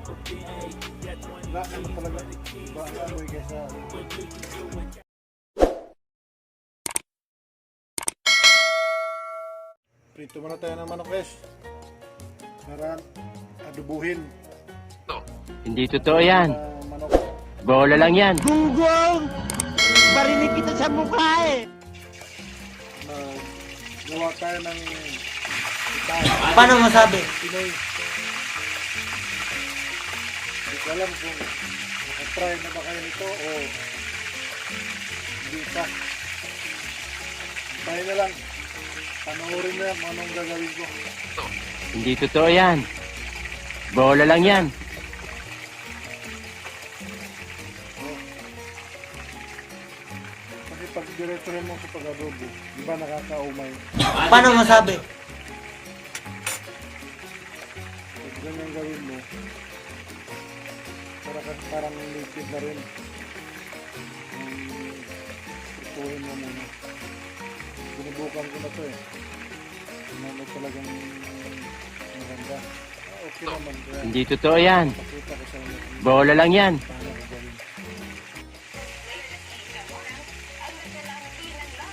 Wala, ano talaga? Iba ang amoy kaysa... Prito muna tayo ng manok, guys. Para adubuhin. Hindi totoo yan. Manok. Bola lang yan. Gunggong! Barinig kita sa mukha eh! Gawa tayo ng... Paano masabi? Pinoy. Hindi ko alam kung nakatry na ba kayo nito o hindi pa. Tayo na lang. Panoorin na yan kung anong gagawin ko. Hindi totoo yan. Bola lang yan. Kasi pag diretso mo sa pag-adobo, di ba nakakaumay? Paano masabi? Pag ganyan gawin mo, parang liquid na rin. Ituhin mo muna. Sinubukan ko na to eh. Ano talagang maganda. Okay naman. Kaya Hindi totoo yan. pakita ko sa inyo kung Bola lang yan. paano ko gawin.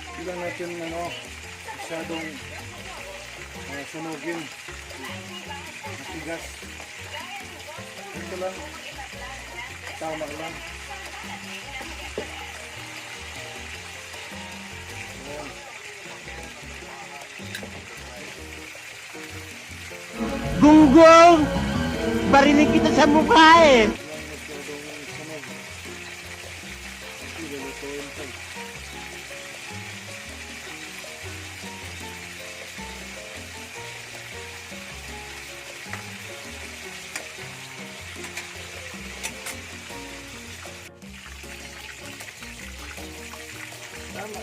Hindi lang natin masyadong sunugin. Matigas. Ito lang. Tama lang. Ayan. Gunggong! Barinig kita sa mukha eh! Lang masyadong sunog. Hindi, lulutuin ko. Tama.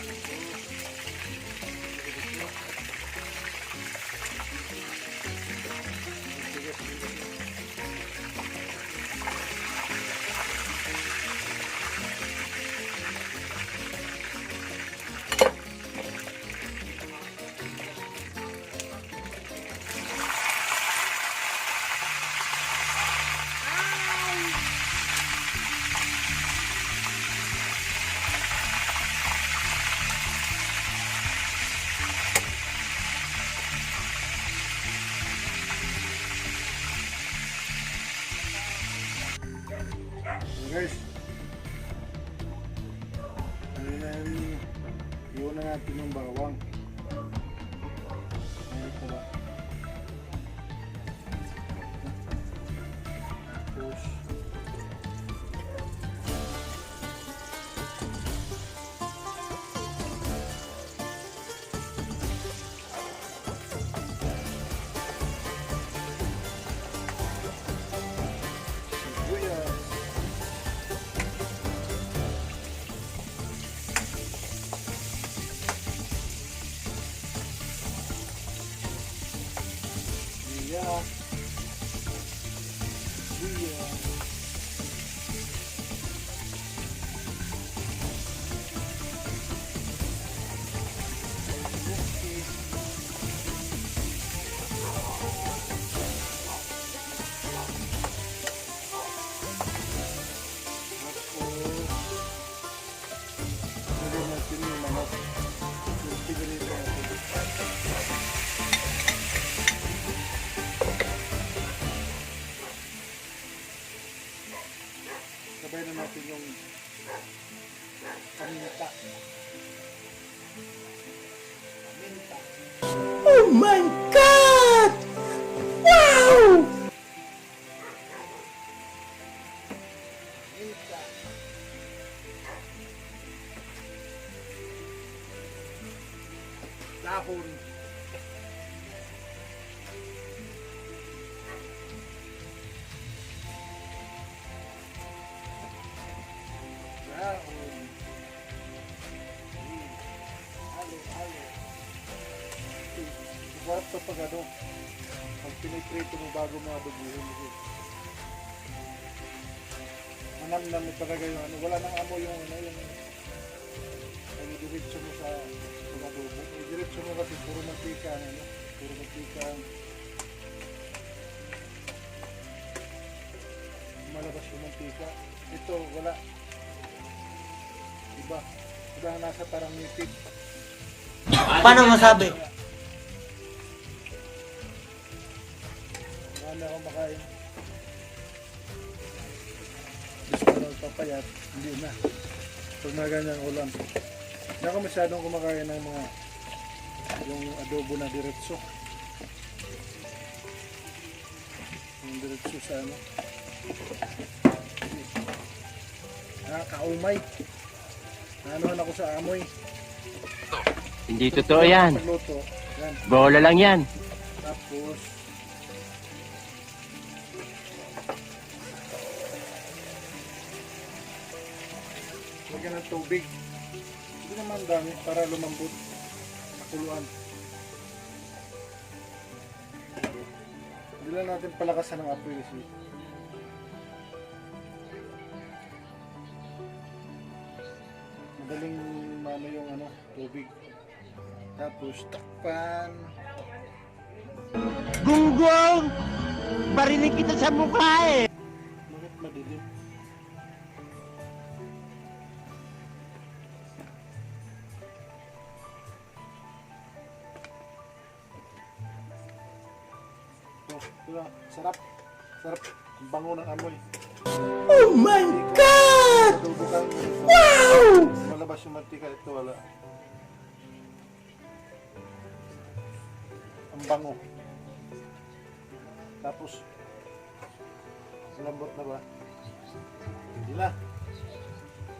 Guys, iwan na natin yung bawang. Ayan ito ba? Tapos, sibuyas. Yeah. Sabay na natin yung paminta. Paminta. Oh my God! Wow! Paminta. Dahon. Dahon. Halo, halo. Masarap to pag pag piniprito mo bago mo adobuhin mo. Manamnam talaga yung wala nang amoy yung yung diretso mo sa adobo. Diretso mo kasi puro mantika puro mantika. Malabas yung mantika. Ito, wala. Iba. Iba ang nasa parang nipid. Paano masabi? Marami akong makain. Gusto ko lang papayat, hindi na. Pag mga ganyang ulam. Hindi ako masyadong kumakain ng mga yung adobo na diretso. Yung diretso sa ano. Kaumay. Naanuhan ako sa amoy. Hindi totoo yan. Pagluto. Yan. Bola lang yan. Tapos lagyan ng tubig. Hindi naman dami para lumambot. Pakuluan. Hindi lang natin palakasan ng apoy kasi madaling mano yung ano, tubig. Tapos takpan. Gunggong! Barinig kita sa mukha eh! Bakit madilim? Oh, diba? Sarap. Sarap. Ang bango ng amoy. Oh my God! Adobo ka. Wow! Malabas yung mantika. Ito wala. Ang bango. Tapos, lambot na ba? Hindi na.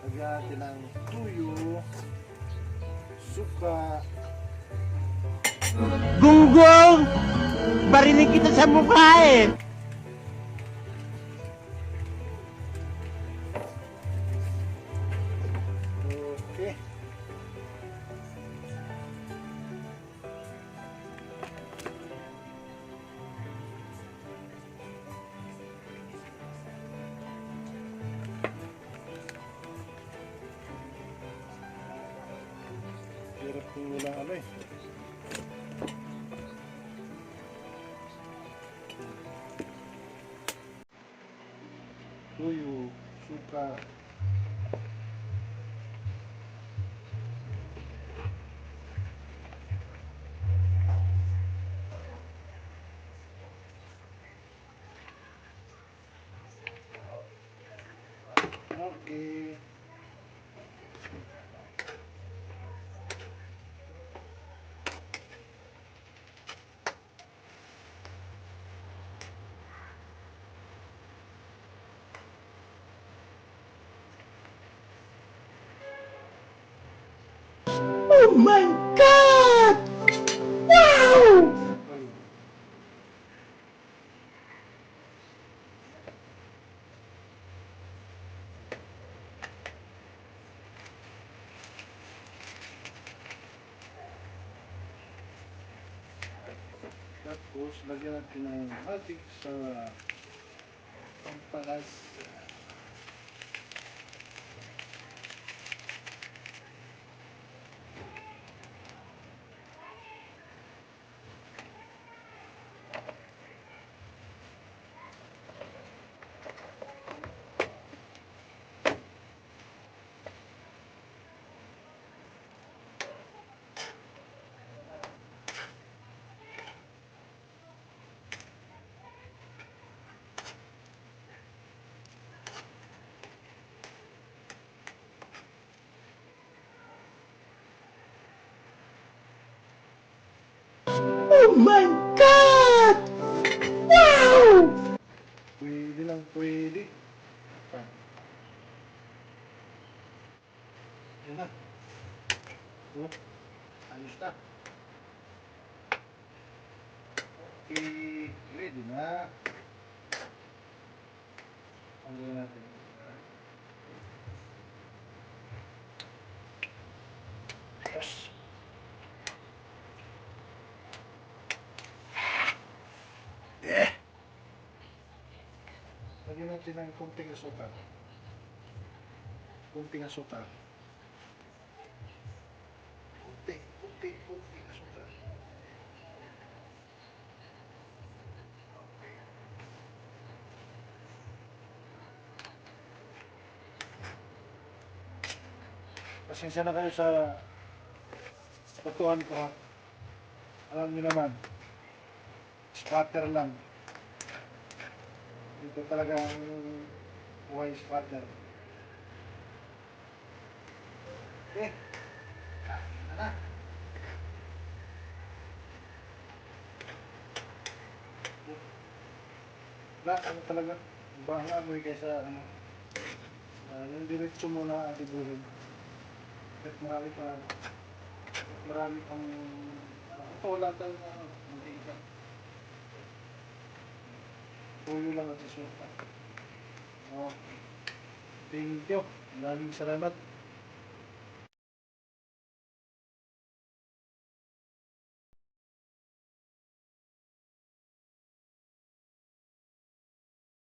Lagyan natin ng tuyo, suka, Gunggong! Barinig kita sa mukha eh! okay. Hirap kung walang ano eh. Tuyo, suka. Okay. Oh my God! Wow! Tapos, lagyan natin ng matik sa pampalas. Oh my God! Wow! Pwede lang, pwede. Pa. Yan na. Oh, ayos na. Okay, ready na. Ang gawin natin. Yes. Lagyan natin ng kunting asukal. Kunting asukal. Kunting asukal. Pasensya na kayo sa totohan ko ha. Alam niyo naman, squatter lang. Ito talagang buhay squatter. Eh, kain na. Na, ano talaga? Ibang amoy kaysa ano. Yung diretso mo na atibuhin. At marami pang ito wala tayong ano, hindi ka. Tuyo lang at isuot. Oh, thank you. Maraming salamat.